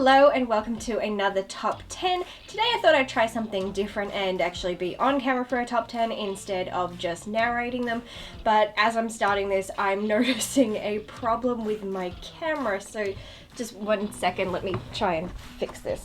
Hello and welcome to another top 10. Today I thought I'd try something different and actually be on camera for a top 10 instead of just narrating them. But as I'm starting this, I'm noticing a problem with my camera. So just 1 second, let me try and fix this.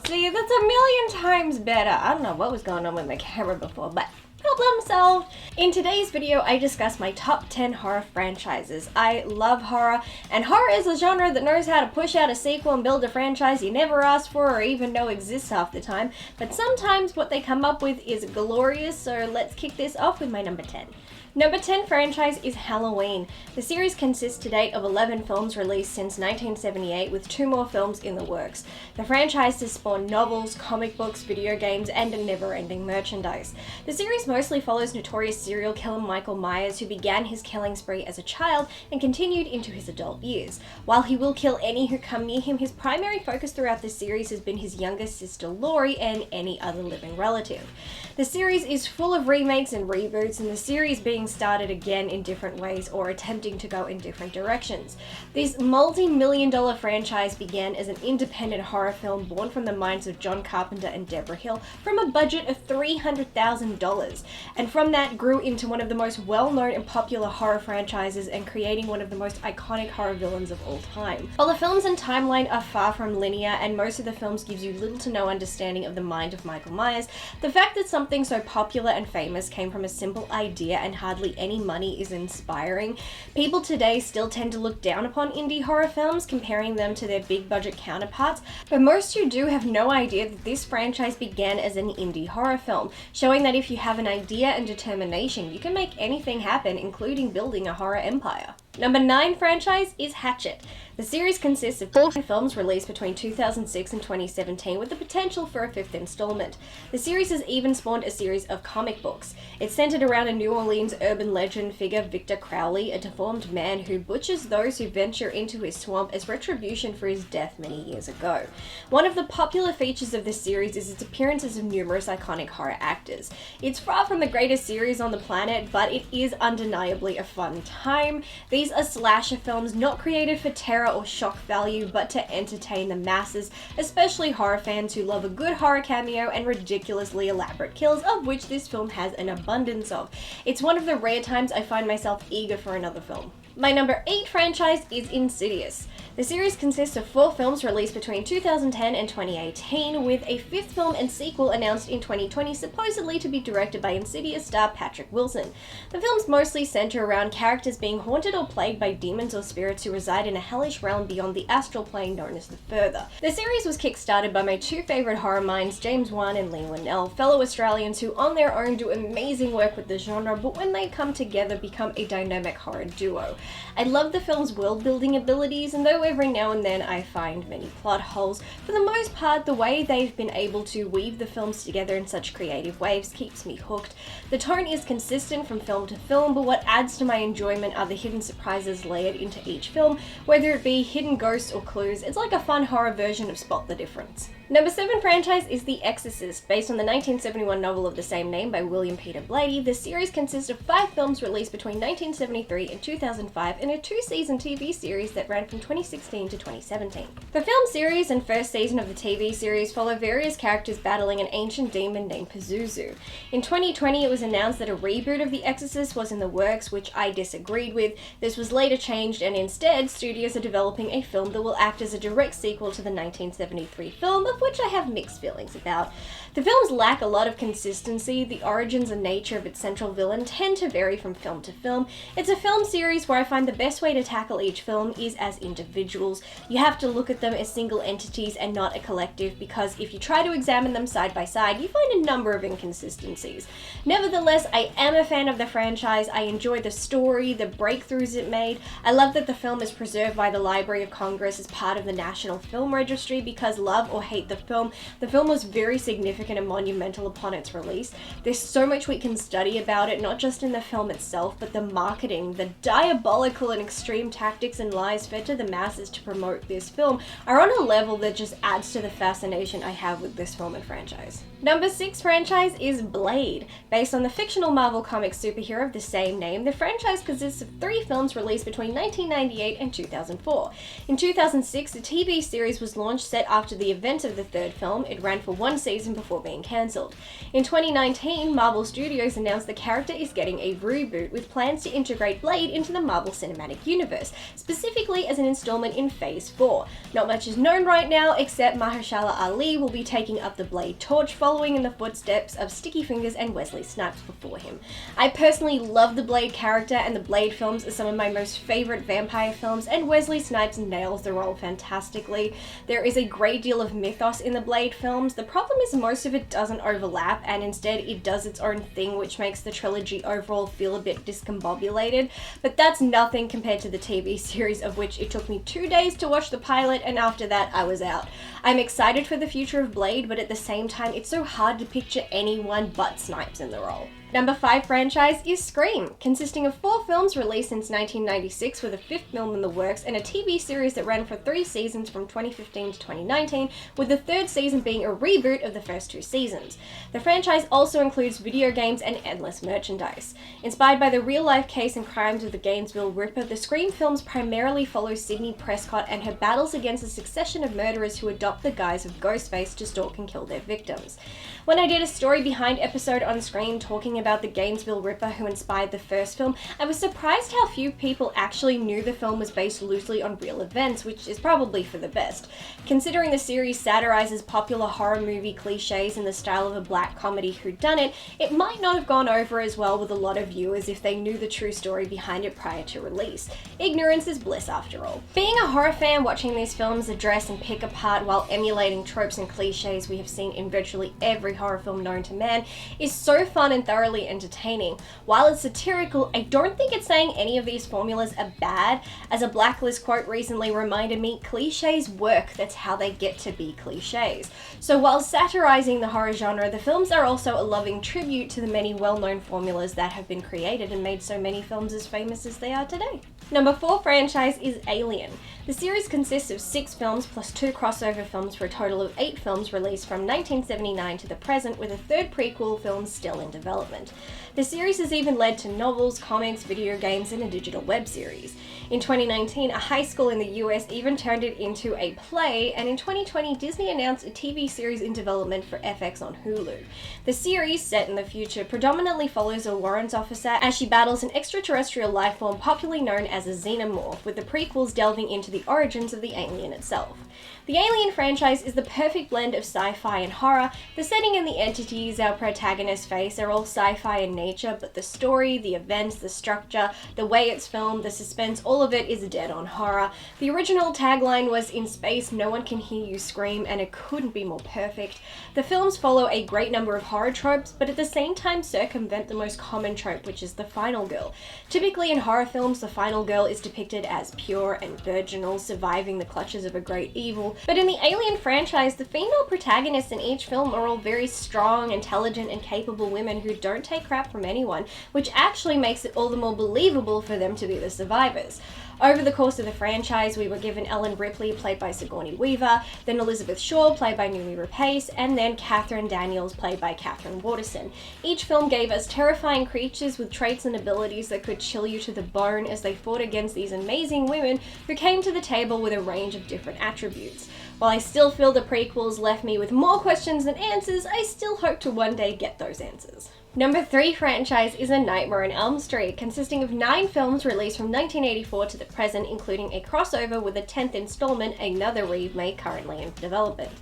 See, that's a million times better. I don't know what was going on with my camera before, but problem solved! In today's video, I discuss my top 10 horror franchises. I love horror, and horror is a genre that knows how to push out a sequel and build a franchise you never asked for or even know exists half the time, but sometimes what they come up with is glorious, so let's kick this off with my number 10. Number 10 franchise is Halloween. The series consists to date of 11 films released since 1978 with 2 more films in the works. The franchise has spawned novels, comic books, video games, and a never-ending merchandise. The series mostly follows notorious serial killer Michael Myers, who began his killing spree as a child and continued into his adult years. While he will kill any who come near him, his primary focus throughout the series has been his younger sister Laurie and any other living relative. The series is full of remakes and reboots, and the series being started again in different ways or attempting to go in different directions. This multi-million-dollar franchise began as an independent horror film born from the minds of John Carpenter and Deborah Hill from a budget of $300,000, and from that grew into one of the most well-known and popular horror franchises and creating one of the most iconic horror villains of all time. While the films and timeline are far from linear and most of the films gives you little to no understanding of the mind of Michael Myers, the fact that something so popular and famous came from a simple idea and hardly any money is inspiring. People today still tend to look down upon indie horror films, comparing them to their big budget counterparts, but most who do have no idea that this franchise began as an indie horror film, showing that if you have an idea and determination, you can make anything happen, including building a horror empire. Number 9 franchise is Hatchet. The series consists of 4 films released between 2006 and 2017 with the potential for a 5th installment. The series has even spawned a series of comic books. It's centered around a New Orleans urban legend figure, Victor Crowley, a deformed man who butchers those who venture into his swamp as retribution for his death many years ago. One of the popular features of this series is its appearances of numerous iconic horror actors. It's far from the greatest series on the planet, but it is undeniably a fun time. These are slasher films not created for terror or shock value, but to entertain the masses, especially horror fans who love a good horror cameo and ridiculously elaborate kills, of which this film has an abundance of. It's one of the rare times I find myself eager for another film. My number 8 franchise is Insidious. The series consists of 4 films released between 2010 and 2018, with a 5th film and sequel announced in 2020, supposedly to be directed by Insidious star Patrick Wilson. The films mostly center around characters being haunted or plagued by demons or spirits who reside in a hellish realm beyond the astral plane known as the Further. The series was kick-started by my 2 favorite horror minds, James Wan and Lee Winnell, fellow Australians who on their own do amazing work with the genre, but when they come together become a dynamic horror duo. I love the film's world-building abilities, and though every now and then I find many plot holes, for the most part the way they've been able to weave the films together in such creative ways keeps me hooked. The tone is consistent from film to film, but what adds to my enjoyment are the hidden surprises layered into each film, whether it be hidden ghosts or clues. It's like a fun horror version of Spot the Difference. Number 7 franchise is The Exorcist. Based on the 1971 novel of the same name by William Peter Blatty, the series consists of 5 films released between 1973 and 2005 and a 2-season TV series that ran from 2016 to 2017. The film series and first season of the TV series follow various characters battling an ancient demon named Pazuzu. In 2020, it was announced that a reboot of The Exorcist was in the works, which I disagreed with. This was later changed, and instead, studios are developing a film that will act as a direct sequel to the 1973 film, of which I have mixed feelings about. The films lack a lot of consistency. The origins and nature of its central villain tend to vary from film to film. It's a film series where I find the best way to tackle each film is as individuals. You have to look at them as single entities and not a collective, because if you try to examine them side by side, you find a number of inconsistencies. Nevertheless, I am a fan of the franchise. I enjoy the story, the breakthroughs it made. I love that the film is preserved by the Library of Congress as part of the National Film Registry, because love or hate the film. The film was very significant and monumental upon its release. There's so much we can study about it, not just in the film itself, but the marketing, the diabolical and extreme tactics and lies fed to the masses to promote this film are on a level that just adds to the fascination I have with this film and franchise. Number 6 franchise is Blade. Based on the fictional Marvel Comics superhero of the same name, the franchise consists of 3 films released between 1998 and 2004. In 2006, a TV series was launched set after the events of the 3rd film. It ran for 1 season before being cancelled. In 2019, Marvel Studios announced the character is getting a reboot with plans to integrate Blade into the Marvel Cinematic Universe, specifically as an installment in Phase 4. Not much is known right now, except Mahershala Ali will be taking up the Blade torch following in the footsteps of Sticky Fingers and Wesley Snipes before him. I personally love the Blade character, and the Blade films are some of my most favourite vampire films, and Wesley Snipes nails the role fantastically. There is a great deal of mythos in the Blade films. The problem is most of it doesn't overlap, and instead it does its own thing, which makes the trilogy overall feel a bit discombobulated, but that's nothing compared to the TV series, of which it took me 2 days to watch the pilot, and after that I was out. I'm excited for the future of Blade, but at the same time it's so hard to picture anyone but Snipes in the role. Number 5 franchise is Scream, consisting of 4 films released since 1996 with a 5th film in the works and a TV series that ran for 3 seasons from 2015 to 2019, with the 3rd season being a reboot of the first 2 seasons. The franchise also includes video games and endless merchandise. Inspired by the real-life case and crimes of the Gainesville Ripper, the Scream films primarily follow Sidney Prescott and her battles against a succession of murderers who adopt the guise of Ghostface to stalk and kill their victims. When I did a story behind episode on Scream talking about the Gainesville Ripper who inspired the first film, I was surprised how few people actually knew the film was based loosely on real events, which is probably for the best. Considering the series satirizes popular horror movie cliches in the style of a black comedy whodunit, it might not have gone over as well with a lot of viewers if they knew the true story behind it prior to release. Ignorance is bliss after all. Being a horror fan, watching these films address and pick apart while emulating tropes and cliches we have seen in virtually every horror film known to man is so fun and thoroughly entertaining. While it's satirical, I don't think it's saying any of these formulas are bad. As a Blacklist quote recently reminded me, cliches work, that's how they get to be cliches. So while satirizing the horror genre, the films are also a loving tribute to the many well-known formulas that have been created and made so many films as famous as they are today. Number 4 franchise is Alien. The series consists of 6 films plus 2 crossover films for a total of 8 films released from 1979 to the present, with a 3rd prequel film still in development. The series has even led to novels, comics, video games, and a digital web series. In 2019, a high school in the US even turned it into a play, and in 2020, Disney announced a TV series in development for FX on Hulu. The series, set in the future, predominantly follows a warrant officer as she battles an extraterrestrial life form popularly known as a xenomorph, with the prequels delving into the origins of the alien itself. The Alien franchise is the perfect blend of sci-fi and horror. The setting and the entities our protagonists face are all sci-fi in nature, but the story, the events, the structure, the way it's filmed, the suspense, all of it is dead-on horror. The original tagline was, "In space, no one can hear you scream," and it couldn't be more perfect. The films follow a great number of horror tropes, but at the same time circumvent the most common trope, which is the final girl. Typically in horror films, the final girl is depicted as pure and virginal, surviving the clutches of a great evil. But in the Alien franchise, the female protagonists in each film are all very strong, intelligent, and capable women who don't take crap from anyone, which actually makes it all the more believable for them to be the survivors. Over the course of the franchise, we were given Ellen Ripley, played by Sigourney Weaver, then Elizabeth Shaw, played by Noomi Rapace, and then Catherine Daniels, played by Catherine Waterston. Each film gave us terrifying creatures with traits and abilities that could chill you to the bone as they fought against these amazing women who came to the table with a range of different attributes. While I still feel the prequels left me with more questions than answers, I still hope to one day get those answers. Number 3 franchise is A Nightmare on Elm Street, consisting of 9 films released from 1984 to the present, including a crossover with the 10th installment, another remake currently in development.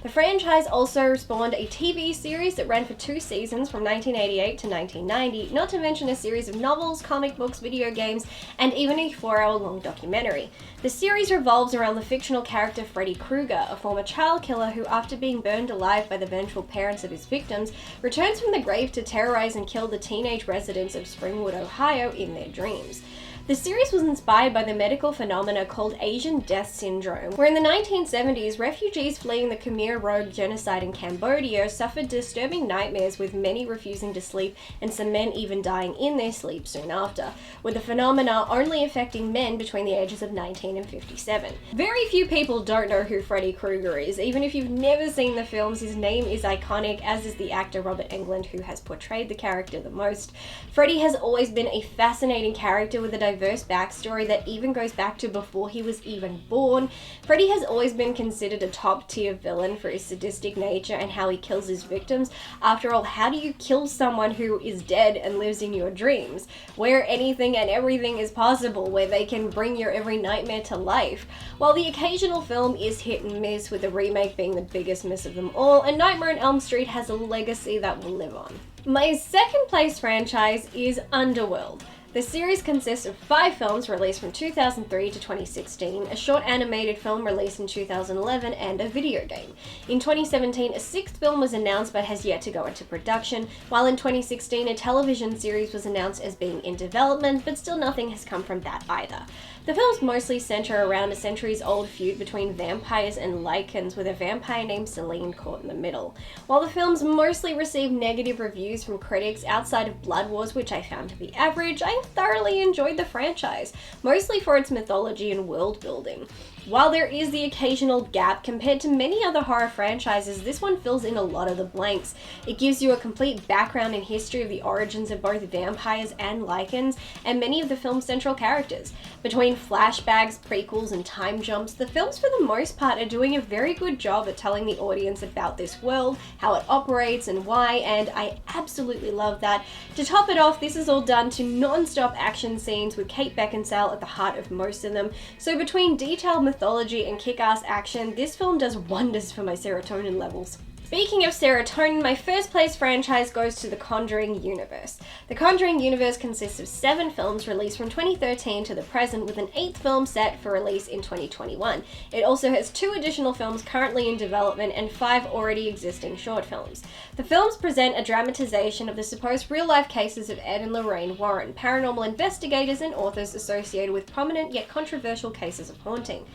The franchise also spawned a TV series that ran for 2 seasons from 1988 to 1990, not to mention a series of novels, comic books, video games, and even a 4-hour-long documentary. The series revolves around the fictional character Freddy Krueger, a former child killer who, after being burned alive by the vengeful parents of his victims, returns from the grave to terrorize and kill the teenage residents of Springwood, Ohio in their dreams. The series was inspired by the medical phenomena called Asian death syndrome, where in the 1970s, refugees fleeing the Khmer Rouge genocide in Cambodia suffered disturbing nightmares, with many refusing to sleep and some men even dying in their sleep soon after, with the phenomena only affecting men between the ages of 19 and 57. Very few people don't know who Freddy Krueger is. Even if you've never seen the films, his name is iconic, as is the actor Robert Englund, who has portrayed the character the most. Freddy has always been a fascinating character with a diverse backstory that even goes back to before he was even born. Freddy has always been considered a top-tier villain for his sadistic nature and how he kills his victims. After all, how do you kill someone who is dead and lives in your dreams, where anything and everything is possible, where they can bring your every nightmare to life? While the occasional film is hit and miss, with the remake being the biggest miss of them all, A Nightmare on Elm Street has a legacy that will live on. My second place franchise is Underworld. The series consists of 5 films released from 2003 to 2016, a short animated film released in 2011, and a video game. In 2017, a 6th film was announced but has yet to go into production, while in 2016 a television series was announced as being in development, but still nothing has come from that either. The films mostly center around a centuries-old feud between vampires and lycans, with a vampire named Celine caught in the middle. While the films mostly received negative reviews from critics outside of Blood Wars, which I found to be average, I thoroughly enjoyed the franchise, mostly for its mythology and world building. While there is the occasional gap, compared to many other horror franchises, this one fills in a lot of the blanks. It gives you a complete background and history of the origins of both vampires and lycans, and many of the film's central characters. Between flashbacks, prequels, and time jumps, the films for the most part are doing a very good job at telling the audience about this world, how it operates, and why, and I absolutely love that. To top it off, this is all done to non-stop action scenes with Kate Beckinsale at the heart of most of them, so between detailed mythology and kick-ass action, this film does wonders for my serotonin levels. Speaking of serotonin, my first place franchise goes to the Conjuring universe. The Conjuring universe consists of 7 films released from 2013 to the present, with an 8th film set for release in 2021. It also has 2 additional films currently in development and 5 already existing short films. The films present a dramatization of the supposed real-life cases of Ed and Lorraine Warren, paranormal investigators and authors associated with prominent yet controversial cases of haunting.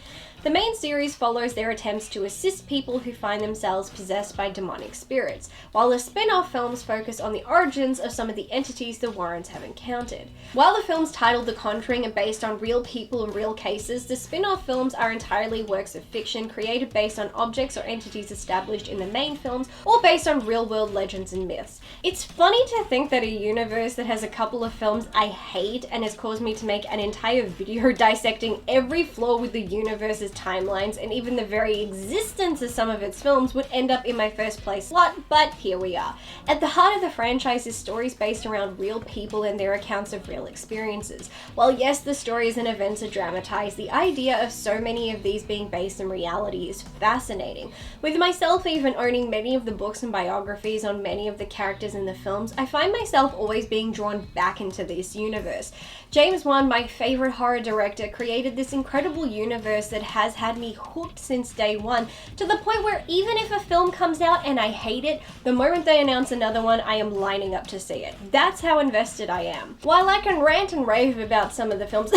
The main series follows their attempts to assist people who find themselves possessed by demonic spirits, while the spin-off films focus on the origins of some of the entities the Warrens have encountered. While the films titled The Conjuring are based on real people and real cases, the spin-off films are entirely works of fiction created based on objects or entities established in the main films, or based on real-world legends and myths. It's funny to think that a universe that has a couple of films I hate and has caused me to make an entire video dissecting every flaw with the universe's timelines and even the very existence of some of its films would end up in my first place slot, but here we are. At the heart of the franchise is stories based around real people and their accounts of real experiences. While yes, the stories and events are dramatized, the idea of so many of these being based in reality is fascinating. With myself even owning many of the books and biographies on many of the characters in the films, I find myself always being drawn back into this universe. James Wan, my favorite horror director, created this incredible universe that has had me hooked since day one, to the point where even if a film comes out and I hate it, the moment they announce another one, I am lining up to see it. That's how invested I am. While I can rant and rave about some of the films,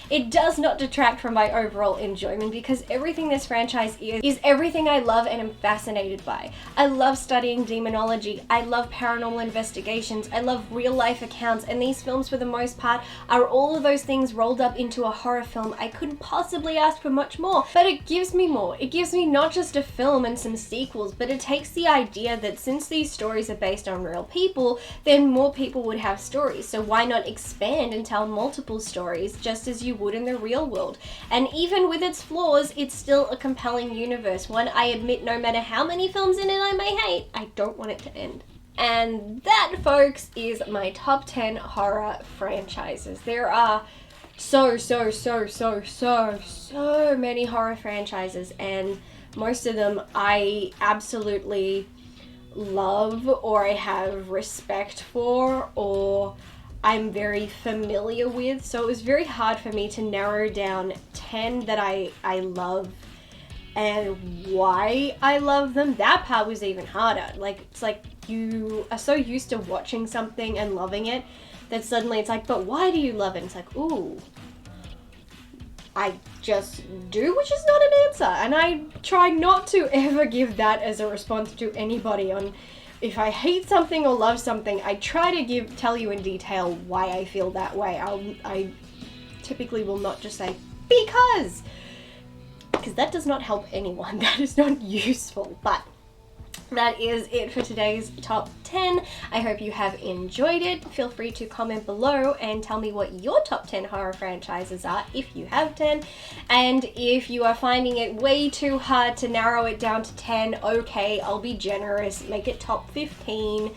it does not detract from my overall enjoyment, because everything this franchise is everything I love and am fascinated by. I love studying demonology, I love paranormal investigations, I love real life accounts, and these films for the most part are all of those things rolled up into a horror film. I couldn't possibly ask for much more, but it gives me more. It gives me not just a film and some sequels, but it takes the idea that since these stories are based on real people, then more people would have stories, so why not expand and tell multiple stories just as you would in the real world? And even with its flaws, it's still a compelling universe, one I admit no matter how many films in it I may hate, I don't want it to end. And that, folks, is my top 10 horror franchises. There are so many horror franchises, and most of them I absolutely love, or I have respect for, or I'm very familiar with. So it was very hard for me to narrow down 10 that I love and why I love them. That part was even harder. Like, it's like you are so used to watching something and loving it then suddenly it's like, but why do you love it? And it's like, ooh, I just do, which is not an answer. And I try not to ever give that as a response to anybody on if I hate something or love something. I try to tell you in detail why I feel that way. I typically will not just say, because that does not help anyone. That is not useful. But that is it for today's top 10. I hope you have enjoyed it. Feel free to comment below and tell me what your top 10 horror franchises are, if you have 10. And if you are finding it way too hard to narrow it down to 10, okay, I'll be generous, make it top 15.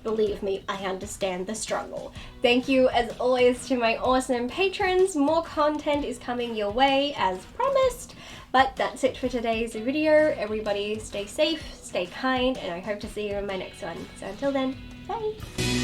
Believe me, I understand the struggle. Thank you as always to my awesome patrons. More content is coming your way as promised. But that's it for today's video. Everybody stay safe, stay kind, and I hope to see you in my next one. So until then, bye!